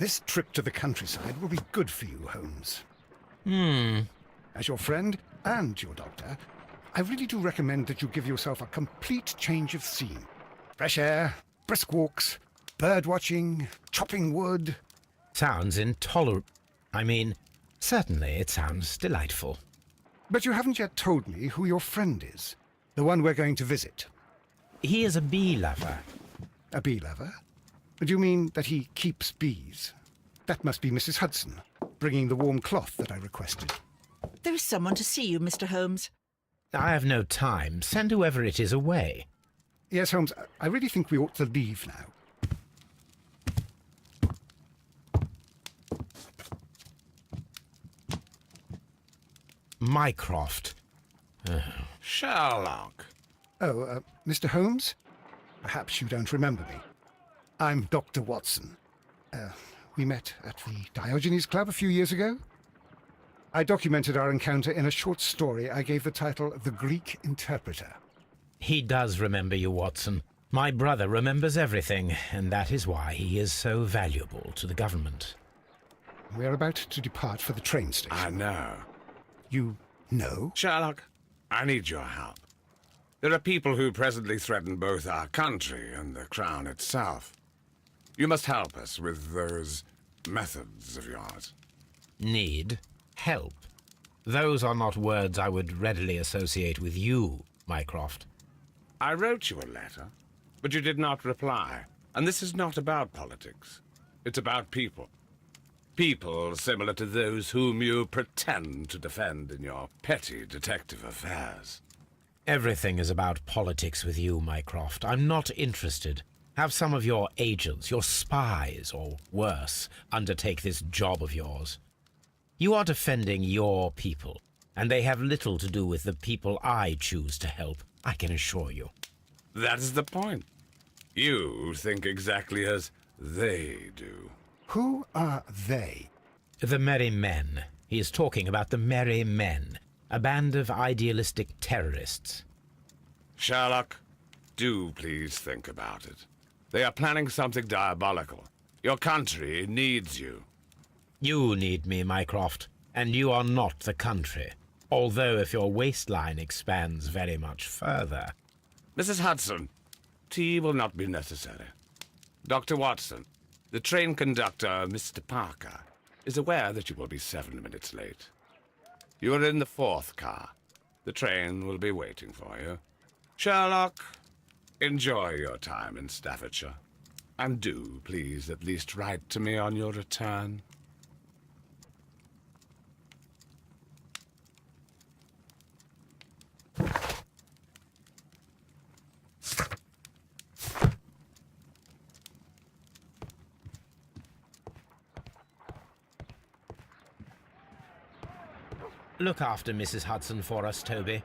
This trip to the countryside will be good for you, Holmes. Hmm. As your friend and your doctor, I really do recommend that you give yourself a complete change of scene. Fresh air, brisk walks, bird watching, chopping wood. Sounds intolerable. I mean, certainly it sounds delightful. But you haven't yet told me who your friend is, the one we're going to visit. He is a bee lover. A bee lover? Do you mean that he keeps bees? That must be Mrs. Hudson, bringing the warm cloth that I requested. There is someone to see you, Mr. Holmes. I have no time. Send whoever it is away. Yes, Holmes, I really think we ought to leave now. Mycroft. Sherlock. Oh, Mr. Holmes? Perhaps you don't remember me. I'm Dr. Watson. We met at the Diogenes Club a few years ago. I documented our encounter in a short story I gave the title The Greek Interpreter. He does remember you, Watson. My brother remembers everything, and that is why he is so valuable to the government. We're about to depart for the train station. I know. You know? Sherlock, I need your help. There are people who presently threaten both our country and the Crown itself. You must help us with those methods of yours. Need help. Those are not words I would readily associate with you, Mycroft. I wrote you a letter, but you did not reply. And this is not about politics. It's about people. People similar to those whom you pretend to defend in your petty detective affairs. Everything is about politics with you, Mycroft. I'm not interested. Have some of your agents, your spies, or worse, undertake this job of yours. You are defending your people, and they have little to do with the people I choose to help, I can assure you. That is the point. You think exactly as they do. Who are they? The Merry Men. He is talking about the Merry Men, a band of idealistic terrorists. Sherlock, do please think about it. They are planning something diabolical. Your country needs you. You need me, Mycroft, and you are not the country. Although if your waistline expands very much further. Mrs. Hudson, tea will not be necessary. Dr. Watson, the train conductor, Mr. Parker, is aware that you will be 7 minutes late. You are in the 4th car. The train will be waiting for you. Sherlock, enjoy your time in Staffordshire. And do, please, at least write to me on your return. Look after Mrs. Hudson for us, Toby.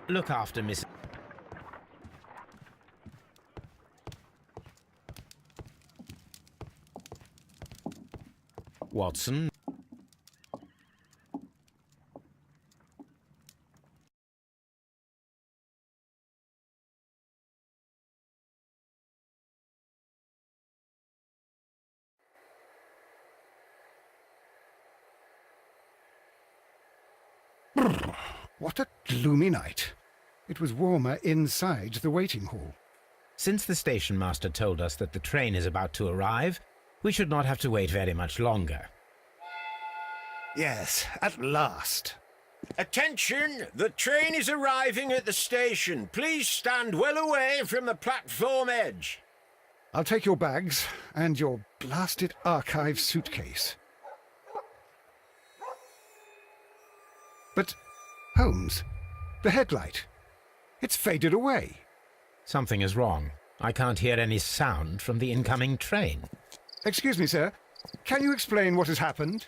Look after Miss... Watson. What a gloomy night. It was warmer inside the waiting hall. Since the station master told us that the train is about to arrive, we should not have to wait very much longer. Yes, at last. Attention! The train is arriving at the station. Please stand well away from the platform edge. I'll take your bags and your blasted archive suitcase. But, Holmes, the headlight. It's faded away. Something is wrong. I can't hear any sound from the incoming train. Excuse me, sir. Can you explain what has happened?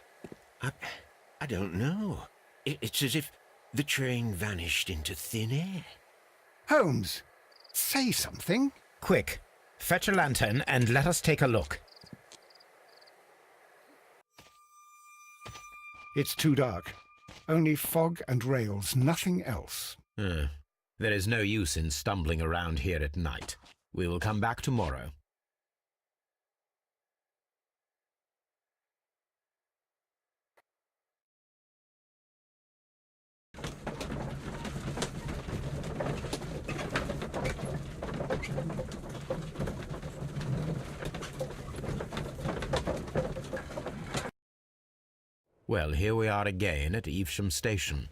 I don't know. It's as if the train vanished into thin air. Holmes, say something. Quick, fetch a lantern and let us take a look. It's too dark. Only fog and rails, nothing else. There is no use in stumbling around here at night. We will come back tomorrow. Well, here we are again at Evesham Station.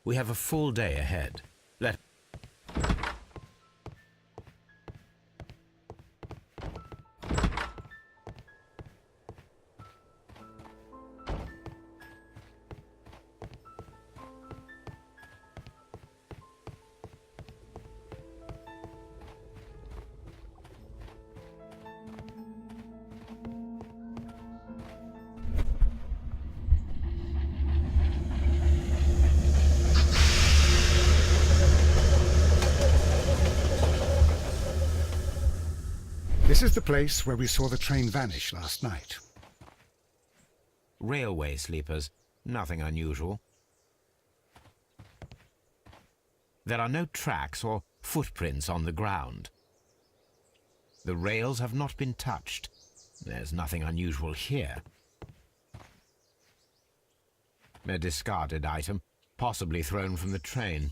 We have a full day ahead. Let... This is the place where we saw the train vanish last night. Railway sleepers. Nothing unusual. There are no tracks or footprints on the ground. The rails have not been touched. There's nothing unusual here. A discarded item, possibly thrown from the train.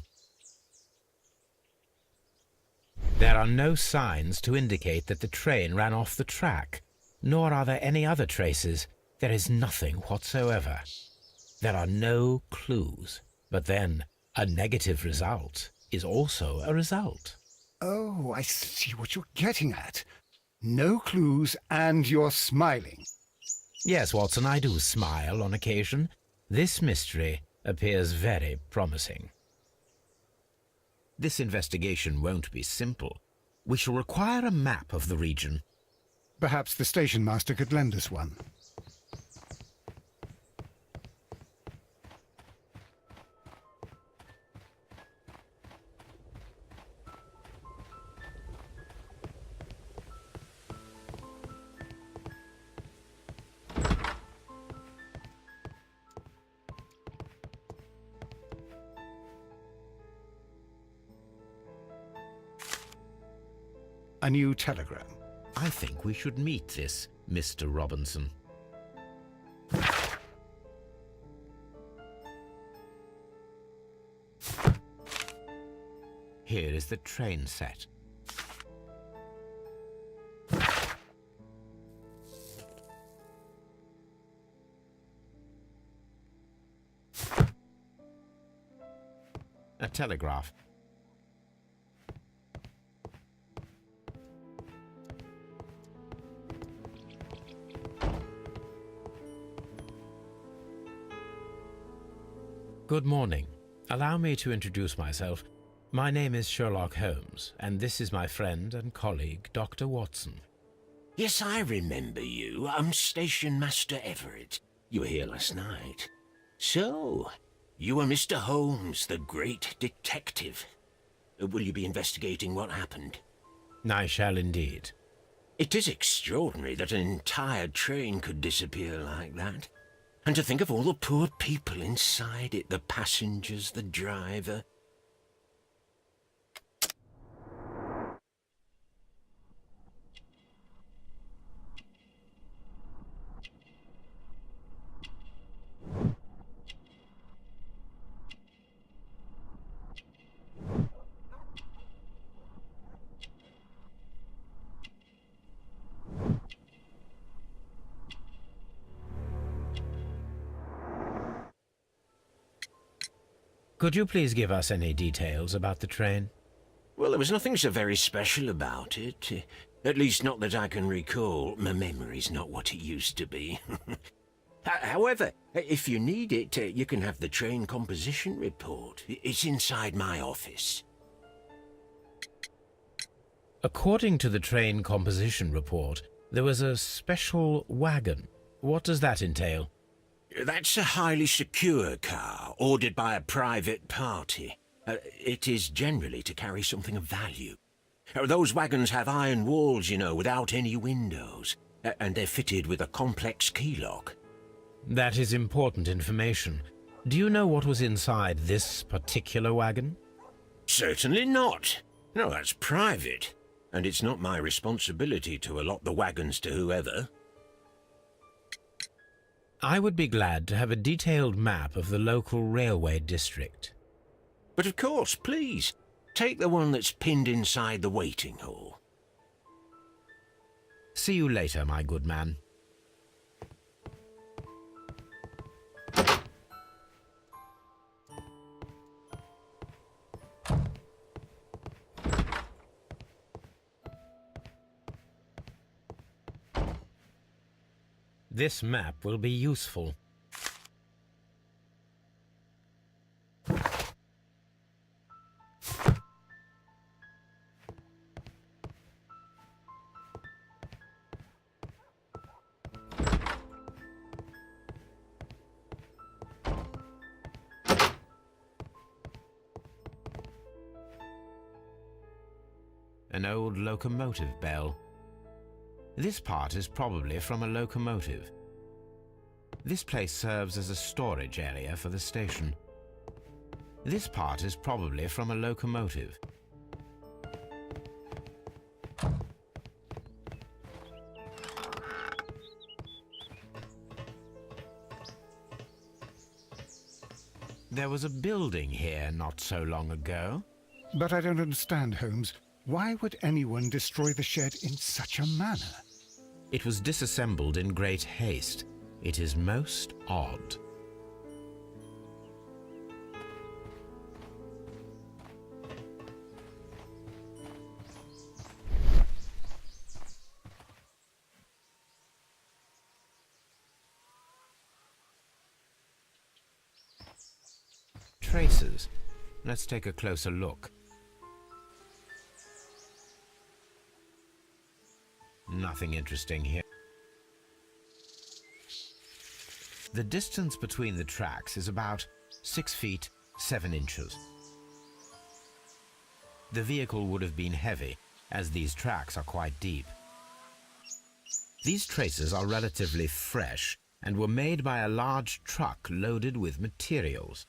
There are no signs to indicate that the train ran off the track, nor are there any other traces. There is nothing whatsoever. There are no clues. But then, a negative result is also a result. Oh, I see what you're getting at. No clues and you're smiling. Yes, Watson, I do smile on occasion. This mystery appears very promising. This investigation won't be simple. We shall require a map of the region. Perhaps the station master could lend us one. A new telegram. I think we should meet this Mr. Robinson. Here is the train set. A telegraph. Good morning. Allow me to introduce myself. My name is Sherlock Holmes, and this is my friend and colleague, Dr. Watson. Yes, I remember you. I'm Station Master Everett. You were here last night. So, you are Mr. Holmes, the great detective. Will you be investigating what happened? I shall indeed. It is extraordinary that an entire train could disappear like that. And to think of all the poor people inside it, the passengers, the driver. Could you please give us any details about the train? Well, there was nothing so very special about it. At least not that I can recall. My memory's not what it used to be. However, if you need it, you can have the train composition report. It's inside my office. According to the train composition report, there was a special wagon. What does that entail? That's a highly secure car, ordered by a private party. It is generally to carry something of value. Those wagons have iron walls, you know, without any windows, and they're fitted with a complex key lock. That is important information. Do you know what was inside this particular wagon? Certainly not. No, that's private, and it's not my responsibility to allot the wagons to whoever. I would be glad to have a detailed map of the local railway district. But of course, please, take the one that's pinned inside the waiting hall. See you later, my good man. This map will be useful. An old locomotive bell. This part is probably from a locomotive. This place serves as a storage area for the station. This part is probably from a locomotive. There was a building here not so long ago. But I don't understand, Holmes. Why would anyone destroy the shed in such a manner? It was disassembled in great haste. It is most odd. Traces. Let's take a closer look. Nothing interesting here. The distance between the tracks is about 6 feet 7 inches. The vehicle would have been heavy, as these tracks are quite deep. These traces are relatively fresh and were made by a large truck loaded with materials.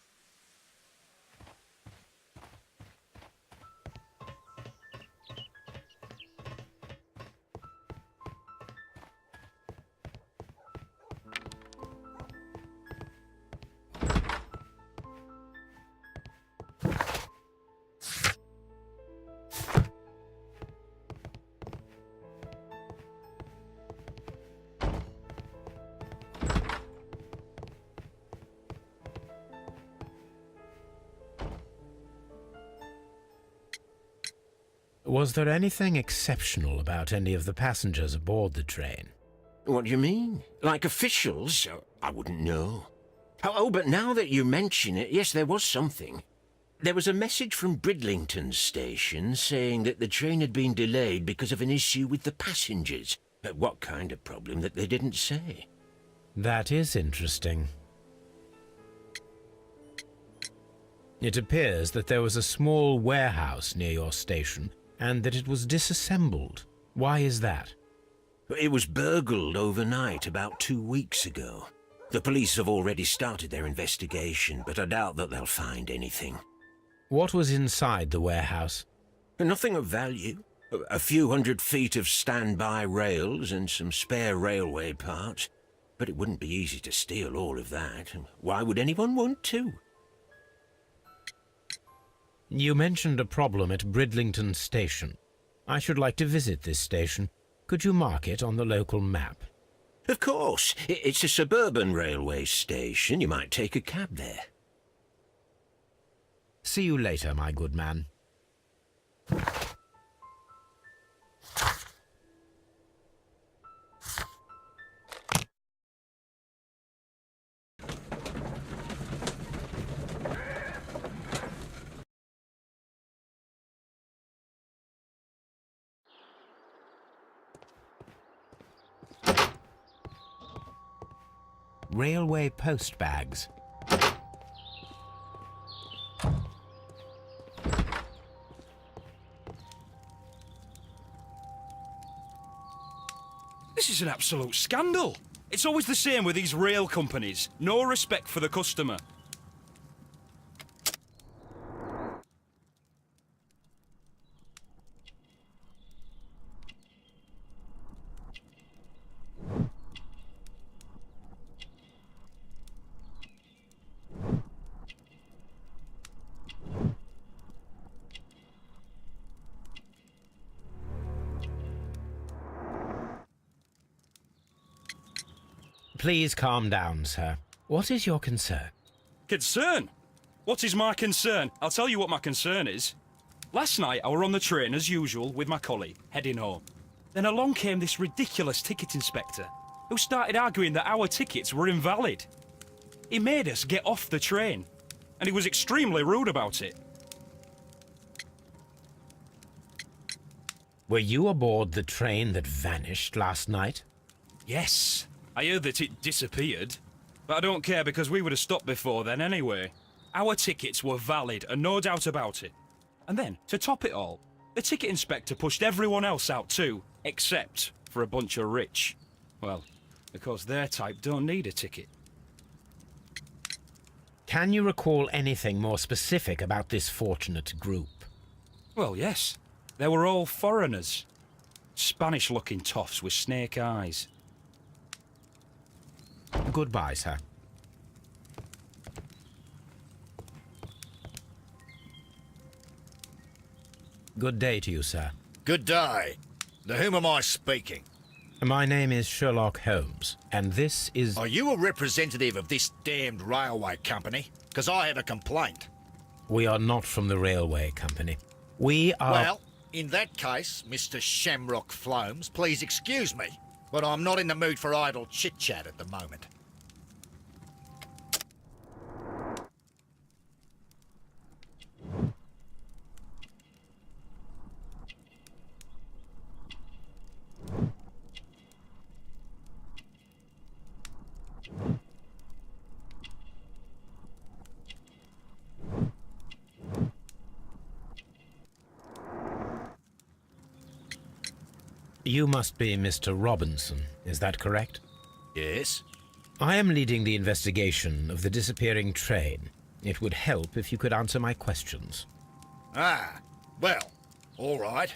Was there anything exceptional about any of the passengers aboard the train? What do you mean? Like officials? I wouldn't know. Oh, but now that you mention it, yes, there was something. There was a message from Bridlington station saying that the train had been delayed because of an issue with the passengers. What kind of problem that they didn't say? That is interesting. It appears that there was a small warehouse near your station and that it was disassembled. Why is that? It was burgled overnight about 2 weeks ago. The police have already started their investigation, but I doubt that they'll find anything. What was inside the warehouse? Nothing of value. A few 100 feet of standby rails and some spare railway parts. But it wouldn't be easy to steal all of that. Why would anyone want to? You mentioned a problem at Bridlington Station. I should like to visit this station. Could you mark it on the local map? Of course. It's a suburban railway station. You might take a cab there. See you later, my good man. Railway post bags. This is an absolute scandal. It's always the same with these rail companies. No respect for the customer. Please calm down, sir. What is your concern? Concern? What is my concern? I'll tell you what my concern is. Last night I were on the train as usual with my colleague, heading home. Then along came this ridiculous ticket inspector. who started arguing that our tickets were invalid. He made us get off the train, and he was extremely rude about it. Were you aboard the train that vanished last night? Yes, I heard that it disappeared. But I don't care because we would have stopped before then anyway. Our tickets were valid and no doubt about it. And then, to top it all, the ticket inspector pushed everyone else out too, except for a bunch of rich. Well, because their type don't need a ticket. Can you recall anything more specific about this fortunate group? Well, yes. They were all foreigners. Spanish-looking toffs with snake eyes. Goodbye, sir. Good day to you, sir. Good day. To whom am I speaking? My name is Sherlock Holmes, and this is... Are you a representative of this damned railway company? Because I have a complaint. We are not from the railway company. We are... Well, in that case, Mr. Shamrock Flomes, please excuse me, but I'm not in the mood for idle chit-chat at the moment. You must be Mr. Robinson, is that correct? Yes? I am leading the investigation of the disappearing train. It would help if you could answer my questions. Ah, well, all right.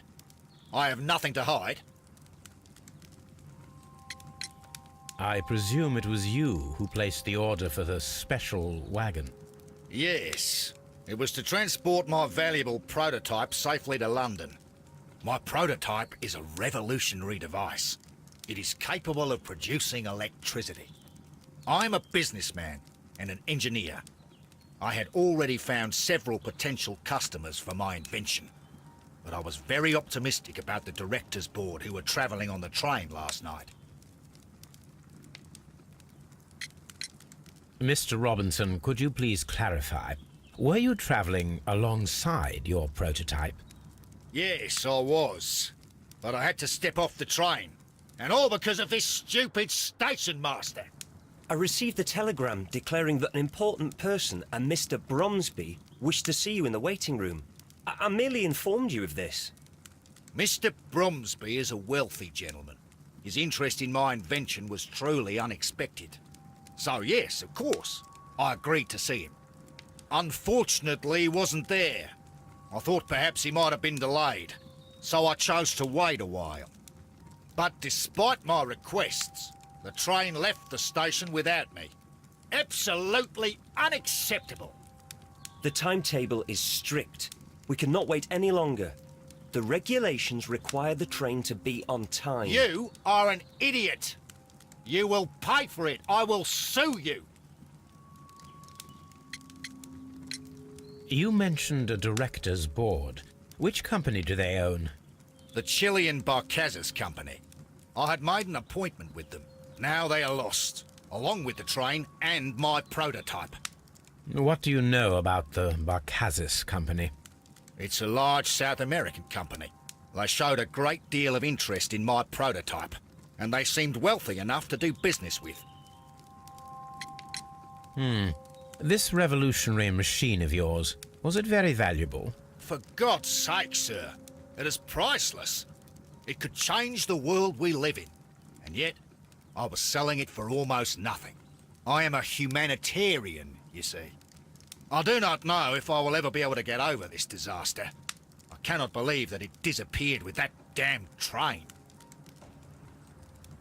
I have nothing to hide. I presume it was you who placed the order for the special wagon. Yes. It was to transport my valuable prototype safely to London. My prototype is a revolutionary device. It is capable of producing electricity. I'm a businessman and an engineer. I had already found several potential customers for my invention, but I was very optimistic about the directors' board who were travelling on the train last night. Mr. Robinson, could you please clarify? Were you travelling alongside your prototype? Yes, I was. But I had to step off the train. And all because of this stupid station master. I received a telegram declaring that an important person, a Mr. Bromsby, wished to see you in the waiting room. I merely informed you of this. Mr. Bromsby is a wealthy gentleman. His interest in my invention was truly unexpected. So yes, of course, I agreed to see him. Unfortunately, he wasn't there. I thought perhaps he might have been delayed, so I chose to wait a while. But despite my requests, the train left the station without me. Absolutely unacceptable. The timetable is strict. We cannot wait any longer. The regulations require the train to be on time. You are an idiot. You will pay for it. I will sue you. You mentioned a director's board. Which company do they own? The Chilean Barcazas Company. I had made an appointment with them. Now they are lost, along with the train and my prototype. What do you know about the Barcazas Company? It's a large South American company. They showed a great deal of interest in my prototype, and they seemed wealthy enough to do business with. This revolutionary machine of yours, was it very valuable? For God's sake, sir, it is priceless. It could change the world we live in, and yet I was selling it for almost nothing. I am a humanitarian, you see. I do not know if I will ever be able to get over this disaster. I cannot believe that it disappeared with that damn train.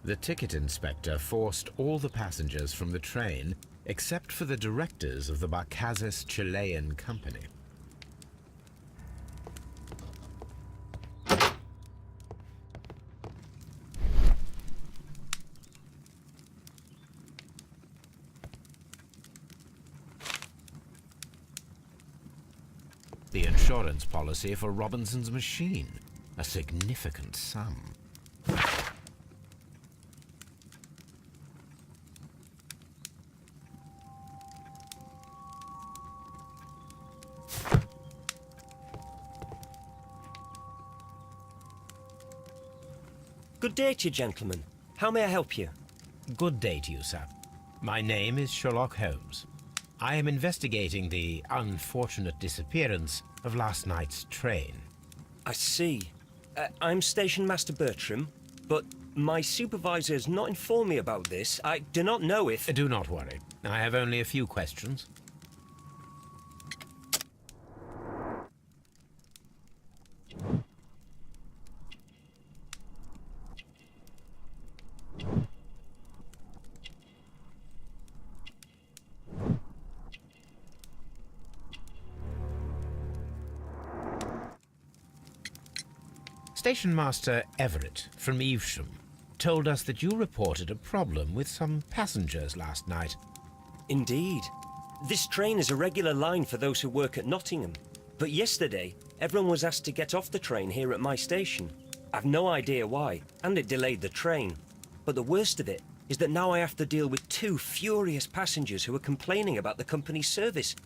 The ticket inspector forced all the passengers from the train except for the directors of the Barcazas Chilean Company. The insurance policy for Robinson's machine, a significant sum. Good day to you, gentlemen. How may I help you? Good day to you, sir. My name is Sherlock Holmes. I am investigating the unfortunate disappearance of last night's train. I see. I'm Station Master Bertram, but my supervisor has not informed me about this. I do not know if... Do not worry. I have only a few questions. Station Master Everett from Evesham told us that you reported a problem with some passengers last night. Indeed. This train is a regular line for those who work at Nottingham. But yesterday, everyone was asked to get off the train here at my station. I've no idea why, and it delayed the train. But the worst of it is that now I have to deal with 2 furious passengers who are complaining about the company's service.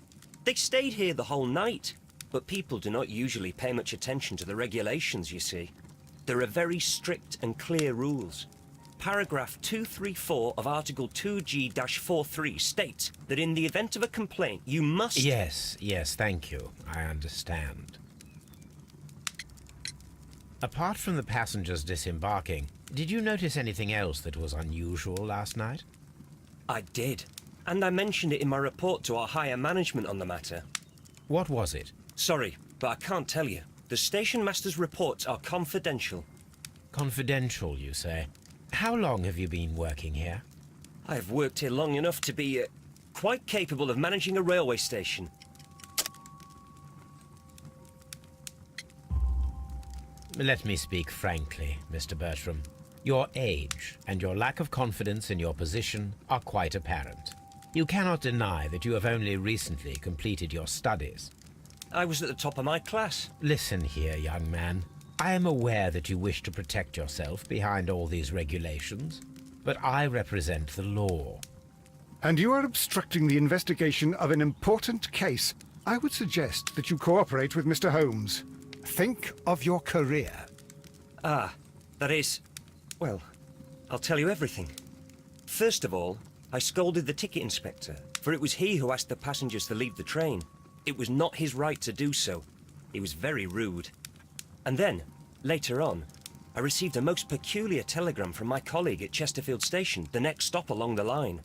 They stayed here the whole night. But people do not usually pay much attention to the regulations, you see. There are very strict and clear rules. Paragraph 234 of Article 2G-43 states that in the event of a complaint, you must... Yes, thank you. I understand. Apart from the passengers disembarking, did you notice anything else that was unusual last night? I did. And I mentioned it in my report to our higher management on the matter. What was it? Sorry, but I can't tell you. The station master's reports are confidential. Confidential, you say? How long have you been working here? I have worked here long enough to be quite capable of managing a railway station. Let me speak frankly, Mr. Bertram. Your age and your lack of confidence in your position are quite apparent. You cannot deny that you have only recently completed your studies. I was at the top of my class. Listen here, young man. I am aware that you wish to protect yourself behind all these regulations, but I represent the law. And you are obstructing the investigation of an important case. I would suggest that you cooperate with Mr. Holmes. Think of your career. Ah, that is... Well, I'll tell you everything. First of all, I scolded the ticket inspector, for it was he who asked the passengers to leave the train. It was not his right to do so. He was very rude. And then, later on, I received a most peculiar telegram from my colleague at Chesterfield Station, the next stop along the line.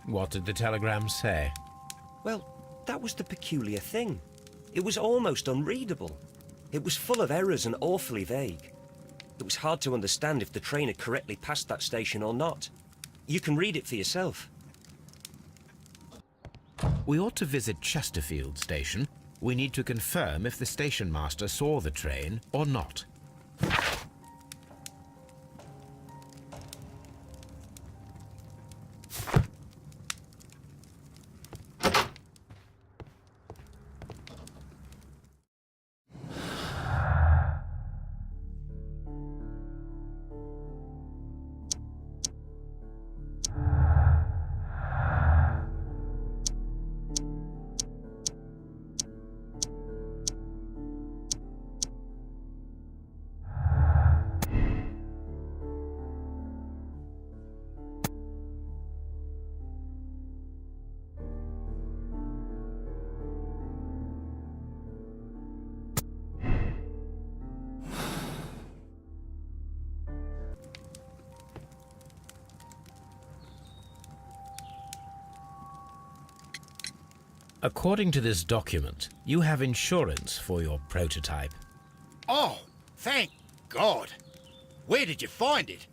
What did the telegram say? Well, that was the peculiar thing. It was almost unreadable. It was full of errors and awfully vague. It was hard to understand if the train had correctly passed that station or not. You can read it for yourself. We ought to visit Chesterfield Station. We need to confirm if the station master saw the train or not. According to this document, you have insurance for your prototype. Oh, thank God. Where did you find it?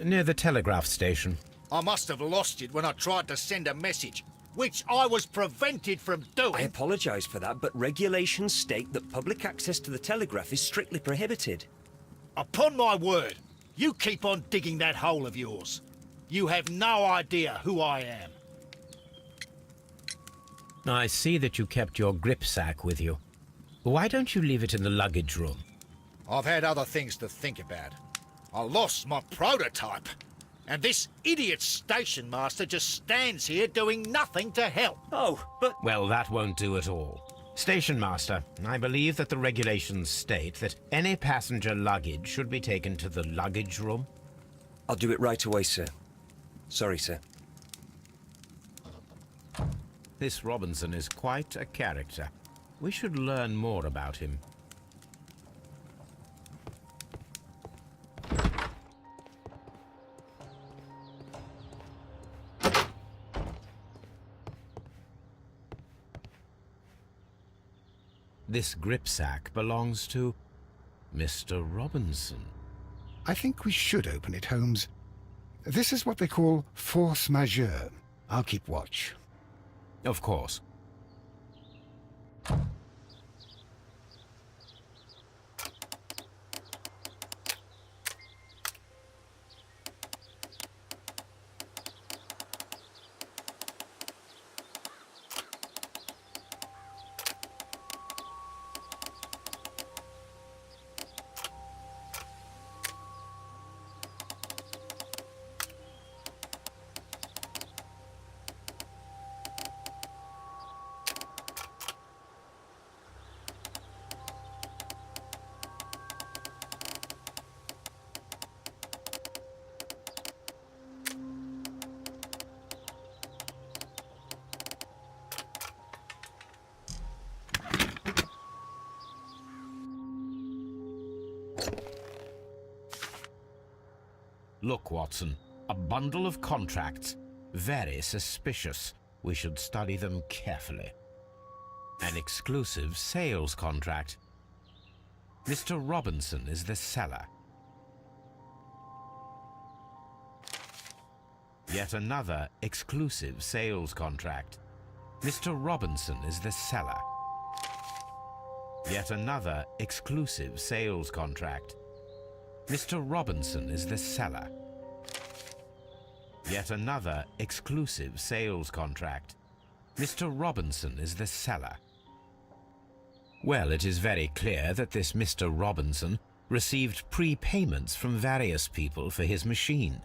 Near the telegraph station. I must have lost it when I tried to send a message, which I was prevented from doing. I apologise for that, but regulations state that public access to the telegraph is strictly prohibited. Upon my word, you keep on digging that hole of yours. You have no idea who I am. I see that you kept your gripsack with you. Why don't you leave it in the luggage room? I've had other things to think about. I lost my prototype. And this idiot station master just stands here doing nothing to help. Oh, but... Well, that won't do at all. Station Master, I believe that the regulations state that any passenger luggage should be taken to the luggage room. I'll do it right away, sir. Sorry, sir. This Robinson is quite a character. We should learn more about him. This gripsack belongs to Mr. Robinson. I think we should open it, Holmes. This is what they call force majeure. I'll keep watch. Of course. Look, Watson, a bundle of contracts. Very suspicious. We should study them carefully. An exclusive sales contract. Mr. Robinson is the seller. Yet another exclusive sales contract. Mr. Robinson is the seller. Yet another exclusive sales contract. Mr. Robinson is the seller. Yet another exclusive sales contract. Mr. Robinson is the seller. Well, it is very clear that this Mr. Robinson received prepayments from various people for his machine.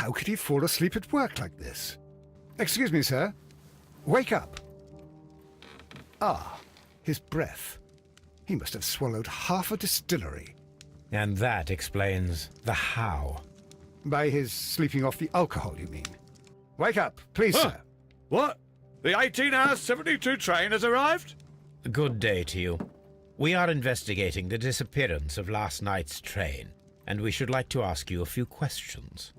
How could he fall asleep at work like this? Excuse me, sir. Wake up. Ah, his breath. He must have swallowed half a distillery. And that explains the how. By his sleeping off the alcohol, you mean? Wake up, please, sir. What? The 18-hour-72 train has arrived? Good day to you. We are investigating the disappearance of last night's train, and we should like to ask you a few questions.